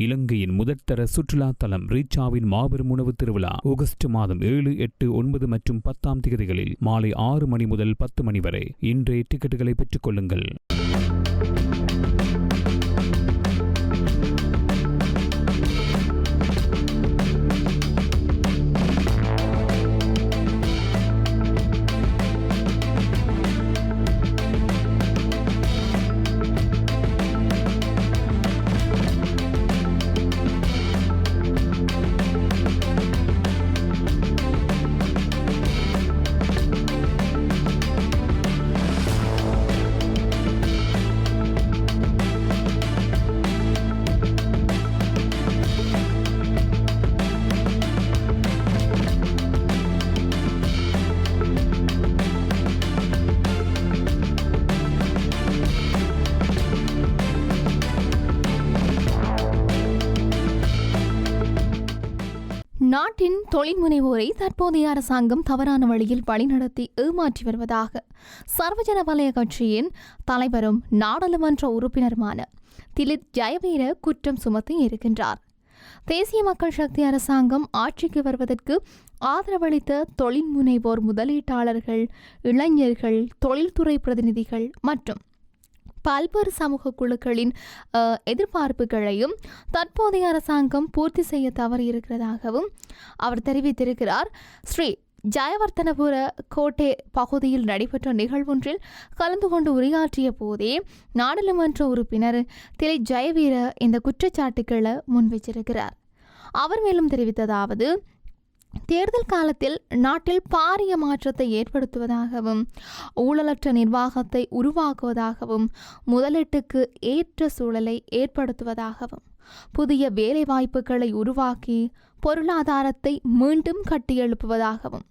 இலங்கையின் முதற்தர சுற்றுலா தலம் ரீச்சாவின் மாபெரும் உணவு திருவிழா ஆகஸ்ட் மாதம் 7, 8, 9 மற்றும் 10 தேதிகளில் மாலை 6 மணி முதல் 10 மணி வரை. இன்றைய டிக்கெட்டுகளை பெற்றுக் கொள்ளுங்கள். நாட்டின் தொழில் முனைவோரை தற்போதைய அரசாங்கம் தவறான வழியில் வழிநடத்தி ஏமாற்றி வருவதாக சர்வஜன வலய கட்சியின் தலைவரும் நாடாளுமன்ற உறுப்பினருமான திலித் ஜெயவீர குற்றம் சுமத்தி இருக்கின்றார். தேசிய மக்கள் சக்தி அரசாங்கம் ஆட்சிக்கு வருவதற்கு ஆதரவளித்த தொழில் முனைவோர், முதலீட்டாளர்கள், இளைஞர்கள், தொழில்துறை பிரதிநிதிகள் மற்றும் பல்வேறு சமூக குழுக்களின் எதிர்பார்ப்புகளையும் தற்போதைய அரசாங்கம் பூர்த்தி செய்ய தவறியிருக்கிறதாகவும் அவர் தெரிவித்திருக்கிறார். ஸ்ரீ ஜயவர்த்தனபுர கோட்டை பகுதியில் நடைபெற்ற நிகழ்வொன்றில் கலந்து கொண்டு உரையாற்றிய போதே நாடாளுமன்ற உறுப்பினர் திலித் ஜெயவீர இந்த குற்றச்சாட்டுக்களை முன்வைச்சிருக்கிறார். அவர் மேலும் தெரிவித்ததாவது, தேர்தல் காலத்தில் நாட்டில் பாரிய மாற்றத்தை ஏற்படுத்துவதாகவும் ஊழலற்ற நிர்வாகத்தை உருவாக்குவதாகவும் முதலீட்டுக்கு ஏற்ற சூழலை ஏற்படுத்துவதாகவும் புதிய வேலைவாய்ப்புகளை உருவாக்கி பொருளாதாரத்தை மீண்டும் கட்டியெழுப்புவதாகவும்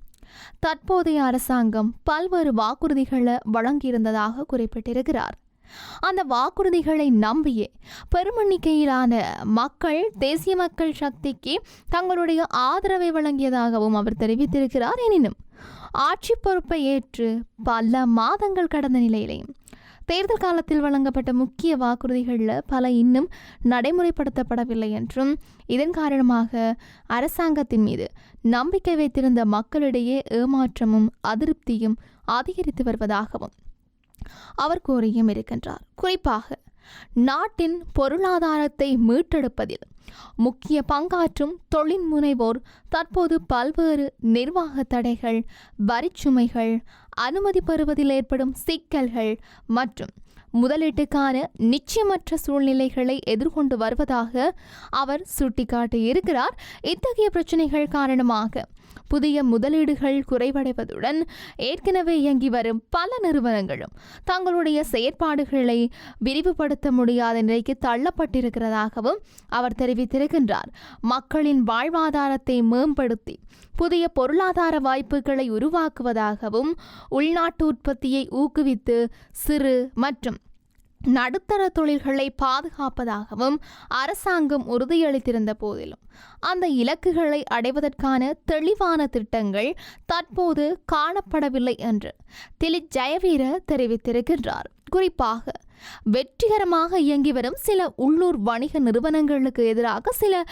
தற்போதைய அரசாங்கம் பல்வேறு வாக்குறுதிகளை வழங்கியிருந்ததாக குறிப்பிட்டிருக்கிறார். அந்த வாக்குறுதிகளை நம்பியே பெருமெண்ணிக்கையிலான மக்கள் தேசிய மக்கள் சக்திக்கு தங்களுடைய ஆதரவை வழங்கியதாகவும் அவர் தெரிவித்திருக்கிறார். எனினும் ஆட்சி பொறுப்பை ஏற்று பல மாதங்கள் கடந்த நிலையிலேயும் தேர்தல் காலத்தில் வழங்கப்பட்ட முக்கிய வாக்குறுதிகளில் பல இன்னும் நடைமுறைப்படுத்தப்படவில்லை என்றும் இதன் காரணமாக அரசாங்கத்தின் மீது நம்பிக்கை வைத்திருந்த மக்களிடையே ஏமாற்றமும் அதிருப்தியும் அதிகரித்து வருவதாகவும் அவர் கூறியும் இருக்கின்றார். குறிப்பாக நாட்டின் பொருளாதாரத்தை மீட்டெடுப்பதில் முக்கிய பங்காற்றும் தொழில் முனைவோர் தற்போது பல்வேறு நிர்வாக தடைகள், வரிச்சுமைகள், அனுமதி பெறுவதில் ஏற்படும் சிக்கல்கள் மற்றும் முதலீட்டுக்கான நிச்சயமற்ற சூழ்நிலைகளை எதிர்கொண்டு வருவதாக அவர் சுட்டிக்காட்டியிருக்கிறார். இத்தகைய பிரச்சனைகள் காரணமாக புதிய முதலீடுகள் குறைவடைவதுடன் ஏற்கனவே இயங்கி வரும் பல நிறுவனங்களும் தங்களுடைய செயற்பாடுகளை விரிவுபடுத்த முடியாத நிலைக்கு தள்ளப்பட்டிருக்கிறதாகவும் அவர் தெரிவித்திருக்கின்றார். மக்களின் வாழ்வாதாரத்தை மேம்படுத்தி புதிய பொருளாதார வாய்ப்புகளை உருவாக்குவதாகவும் உள்நாட்டு உற்பத்தியை ஊக்குவித்து சிறு மற்றும் நடுத்தர தொழில்களை பாதுகாப்பதாகவும் அரசாங்கம் உறுதியளித்திருந்த போதிலும் அந்த இலக்குகளை அடைவதற்கான தெளிவான திட்டங்கள் தற்போது காணப்படவில்லை என்று திலித் ஜெயவீர தெரிவித்திருக்கின்றார். குறிப்பாக வெற்றிகரமாக இயங்கி வரும் சில உள்ளூர் வணிக நிறுவனங்களுக்கு எதிராக சில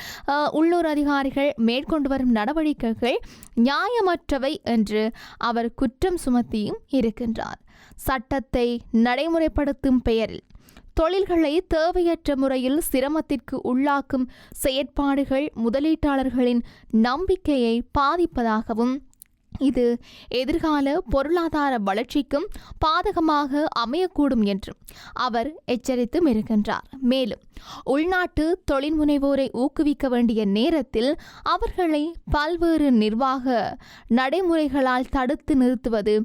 உள்ளூர் அதிகாரிகள் மேற்கொண்டு வரும் நடவடிக்கைகள் நியாயமற்றவை என்று அவர் குற்றம் சுமத்தியும் இருக்கின்றார். சட்டத்தை நடைமுறைப்படுத்தும் பெயரில் தொழில்களை தேவையற்ற முறையில் சிரமத்திற்கு உள்ளாக்கும் செயற்பாடுகள் முதலீட்டாளர்களின் நம்பிக்கையை பாதிப்பதாகவும் இது எதிர்கால பொருளாதார வளர்ச்சிக்கும் பாதகமாக அமையக்கூடும் என்றும் அவர் எச்சரித்தும் இருக்கின்றார். மேலும் உள்நாட்டு தொழில் முனைவோரை ஊக்குவிக்க வேண்டிய நேரத்தில் அவர்களை பல்வேறு நிர்வாக நடைமுறைகளால் தடுத்து நிறுத்துவது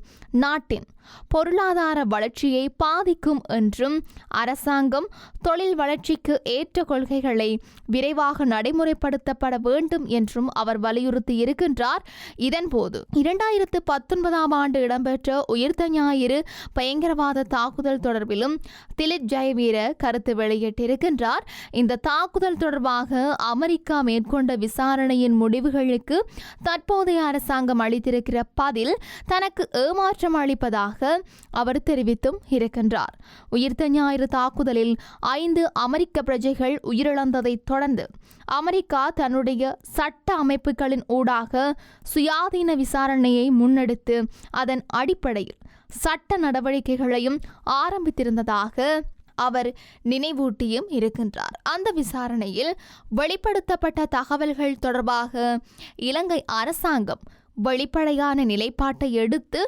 நாட்டின் பொருளாதார வளர்ச்சியை பாதிக்கும் என்றும் அரசாங்கம் தொழில் வளர்ச்சிக்கு ஏற்ற கொள்கைகளை விரைவாக நடைமுறைப்படுத்தப்பட வேண்டும் என்றும் அவர் வலியுறுத்தி இருக்கின்றார். இதன்போது 2019 ஆண்டு இடம்பெற்ற உயிர்த்த ஞாயிறு பயங்கரவாத தாக்குதல் தொடர்பிலும் திலித் ஜெயவீர கருத்து வெளியிட்டிருக்கின்றார். இந்த தாக்குதல் தொடர்பாக அமெரிக்கா மேற்கொண்ட விசாரணையின் முடிவுகளுக்கு தற்போதைய அரசாங்கம் அளித்திருக்கிற பதில் தனக்கு ஏமாற்றம் அளிப்பதாக இருப்பதாக அவர் தெரிவித்தும் இருக்கின்றார். உயிர்த்த ஞாயிறு தாக்குதலில் 5 அமெரிக்க பிரஜைகள் உயிரிழந்ததை தொடர்ந்து அமெரிக்கா தன்னுடைய சட்ட அமைப்புகளின் ஊடாக சுயாதீன விசாரணையை முன்னெடுத்து அதன் அடிப்படையில் சட்ட நடவடிக்கைகளையும் ஆரம்பித்திருந்ததாக அவர் நினைவூட்டியும் இருக்கின்றார். அந்த விசாரணையில் வெளிப்படுத்தப்பட்ட தகவல்கள் தொடர்பாக இலங்கை அரசாங்கம் வெளிப்படையான நிலைப்பாட்டை எடுத்து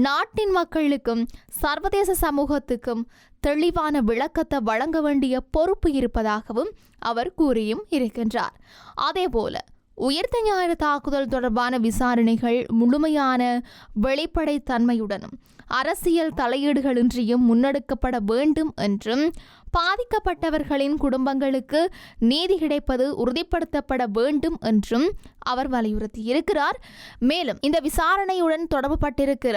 நாட்டின் மக்களுக்கும் சர்வதேச சமூகத்துக்கும் தெளிவான விளக்கத்தை வழங்க வேண்டிய பொறுப்பு இருப்பதாகவும் அவர் கூறியும் இருக்கின்றார். அதேபோல உயிர்த்த ஞாயிறு தாக்குதல் தொடர்பான விசாரணைகள் முழுமையான வெளிப்படைத்தன்மையுடனும் அரசியல் தலையீடுகளின்றியும் முன்னெடுக்கப்பட வேண்டும் என்றும் பாதிக்கப்பட்டவர்களின் குடும்பங்களுக்கு நீதி கிடைப்பது உறுதிப்படுத்தப்பட வேண்டும் என்றும் அவர் வலியுறுத்தியிருக்கிறார். மேலும் இந்த விசாரணையுடன் தொடர்புபட்டிருக்கிற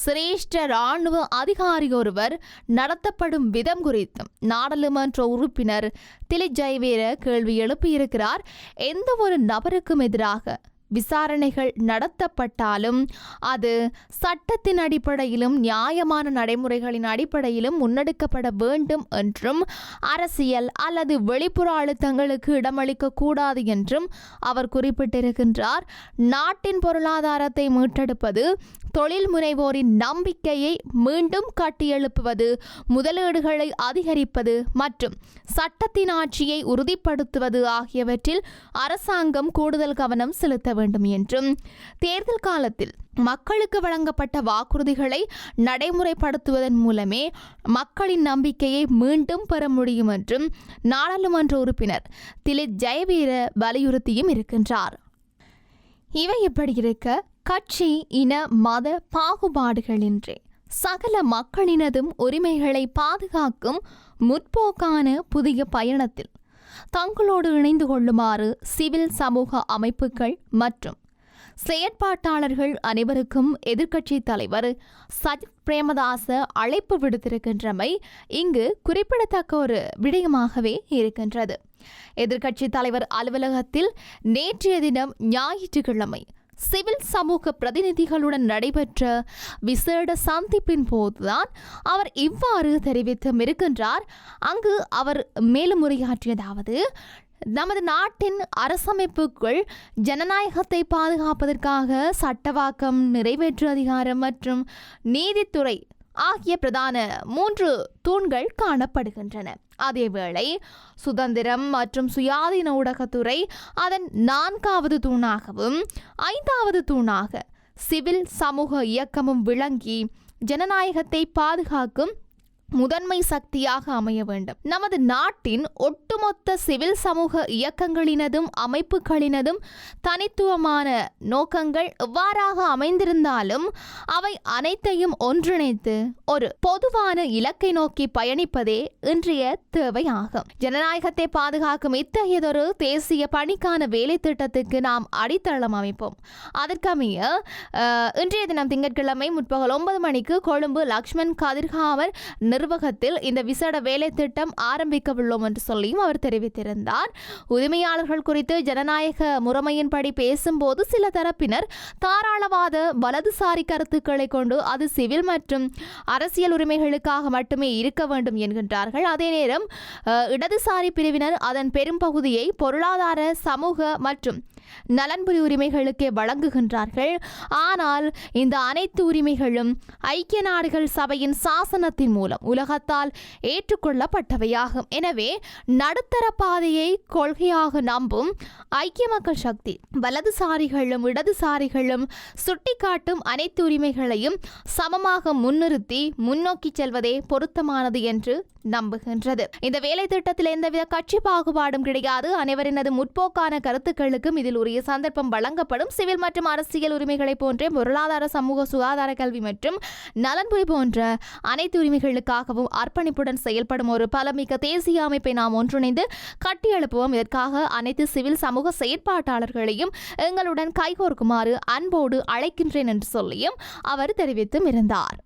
சிரேஷ்ட இராணுவ அதிகாரி ஒருவர் நடத்தப்படும் விதம் குறித்தும் நாடாளுமன்ற உறுப்பினர் திலித் ஜெயவீர கேள்வி எழுப்பியிருக்கிறார். எந்த ஒரு நபருக்கும் எதிராக விசாரணைகள் நடத்தப்பட்டாலும் அது சட்டத்தின் அடிப்படையிலும் நியாயமான நடைமுறைகளின் அடிப்படையிலும் முன்னெடுக்கப்பட வேண்டும் என்றும் அரசியல் அல்லது வெளிப்புற அழுத்தங்களுக்கு இடமளிக்க கூடாது என்றும் அவர் குறிப்பிட்டிருக்கின்றார். நாட்டின் பொருளாதாரத்தை மீட்டெடுப்பது, தொழில் முனைவோரின் நம்பிக்கையை மீண்டும் கட்டியெழுப்புவது, முதலீடுகளை அதிகரிப்பது மற்றும் சட்டத்தின் ஆட்சியை உறுதிப்படுத்துவது ஆகியவற்றில் அரசாங்கம் கூடுதல் கவனம் செலுத்த வேண்டும் என்றும் தேர்தல் காலத்தில் மக்களுக்கு வழங்கப்பட்ட வாக்குறுதிகளை நடைமுறைப்படுத்துவதன் மூலமே மக்களின் நம்பிக்கையை மீண்டும் பெற முடியும் என்றும் நாடாளுமன்ற உறுப்பினர் திலித் ஜெயவீர வலியுறுத்தியும் இருக்கின்றார். இவை இப்படி இருக்க, கட்சி, இன, மத பாகுபாடுகளின்றி சகல மக்களினதும் உரிமைகளை பாதுகாக்கும் முற்போக்கான புதிய பயணத்தில் தங்களோடு இணைந்து கொள்ளுமாறு சிவில் சமூக அமைப்புகள் மற்றும் செயற்பாட்டாளர்கள் அனைவருக்கும் எதிர்க்கட்சி தலைவர் சஜித் பிரேமதாச அழைப்பு விடுத்திருக்கின்றமை இங்கு குறிப்பிடத்தக்க ஒரு விடயமாகவே இருக்கின்றது. எதிர்க்கட்சி தலைவர் அலுவலகத்தில் நேற்றைய தினம் ஞாயிற்றுக்கிழமை சிவில் சமூக பிரதிநிதிகளுடன் நடைபெற்ற விசேட சந்திப்பின் போதுதான் அவர் இவ்வாறு தெரிவித்தும் இருக்கின்றார். அங்கு அவர் மேலும் உரையாற்றியதாவது, நமது நாட்டின் அரசமைப்புக்குள் ஜனநாயகத்தை பாதுகாப்பதற்காக சட்டவாக்கம், நிறைவேற்று அதிகாரம் மற்றும் நீதித்துறை ஆகிய பிரதான 3 தூண்கள் காணப்படுகின்றன. அதேவேளை சுதந்திரம் மற்றும் சுயாதீன ஊடகத்துறை அதன் 4வது தூணாகவும் 5வது தூணாக சிவில் சமூக இயக்கமும் விளங்கி ஜனநாயகத்தை பாதுகாக்கும் முதன்மை சக்தியாக அமைய வேண்டும். நமது நாட்டின் ஒட்டுமொத்த சிவில் சமூக இயக்கங்களினதும் அமைப்புகளினதும் தனித்துவமான நோக்கங்கள் எவ்வாறாக அமைந்திருந்தாலும் அவை அனைத்தையும் ஒன்றிணைத்து ஒரு பொதுவான இலக்கை நோக்கி பயணிப்பதே இன்றைய தேவையாகும். ஜனநாயகத்தை பாதுகாக்கும் இத்தகையதொரு தேசிய பணிக்கான வேலை திட்டத்துக்கு நாம் அடித்தளம் அமைப்போம். அதற்கமைய இன்றைய தினம் திங்கட்கிழமை முற்பகல் 9 மணிக்கு கொழும்பு லக்ஷ்மன் கதிர்காமர் நிர்வாகத்தில் இந்த விசேட வேலை திட்டம் ஆரம்பிக்க உள்ளோம் என்று சொல்லியும் அவர் தெரிவித்திருந்தார். உரிமையாளர்கள் குறித்து ஜனநாயக முறைமையின்படி பேசும்போது சில தரப்பினர் தாராளவாத வலதுசாரி கருத்துக்களை கொண்டு அது சிவில் மற்றும் அரசியல் உரிமைகளுக்காக மட்டுமே இருக்க வேண்டும் என்கின்றார்கள். அதே நேரம் இடதுசாரி பிரிவினர் அதன் பெரும் பகுதியை பொருளாதார, சமூக மற்றும் நலன்புரி உரிமைகளுக்கே வழங்குகின்றார்கள். ஆனால் இந்த அனைத்து உரிமைகளும் ஐக்கிய நாடுகள் சபையின் சாசனத்தின் மூலம் உலகத்தால் ஏற்றுக்கொள்ளப்பட்டவையாகும். எனவே நடுத்தர பாதையை கொள்கையாக நம்பும் ஐக்கிய மக்கள் சக்தி வலதுசாரிகளும் இடதுசாரிகளும் சுட்டிக்காட்டும் அனைத்து உரிமைகளையும் சமமாக முன்னிறுத்தி முன்னோக்கி செல்வதே பொருத்தமானது என்று நம்புகின்றது. இந்த வேலை திட்டத்தில் எந்தவித கட்சி பாகுபாடும் கிடையாது. அனைவரினது முற்போக்கான கருத்துக்களுக்கும் இதில் உரிய சந்தர்ப்பம் வழங்கப்படும். சிவில் மற்றும் அரசியல் உரிமைகளை போன்றே பொருளாதார, சமூக, சுகாதார, கல்வி மற்றும் நலன்புரி போன்ற அனைத்து உரிமைகளுக்காகவும் அர்ப்பணிப்புடன் செயல்படும் ஒரு பலமிக்க தேசிய அமைப்பை நாம் ஒன்றிணைந்து கட்டியெழுப்புவோம். இதற்காக அனைத்து சிவில் சமூக செயற்பாட்டாளர்களையும் எங்களுடன் கைகோர்க்குமாறு அன்போடு அழைக்கின்றேன் என்று சொல்லியும் அவர் தெரிவித்தும் இருந்தார்.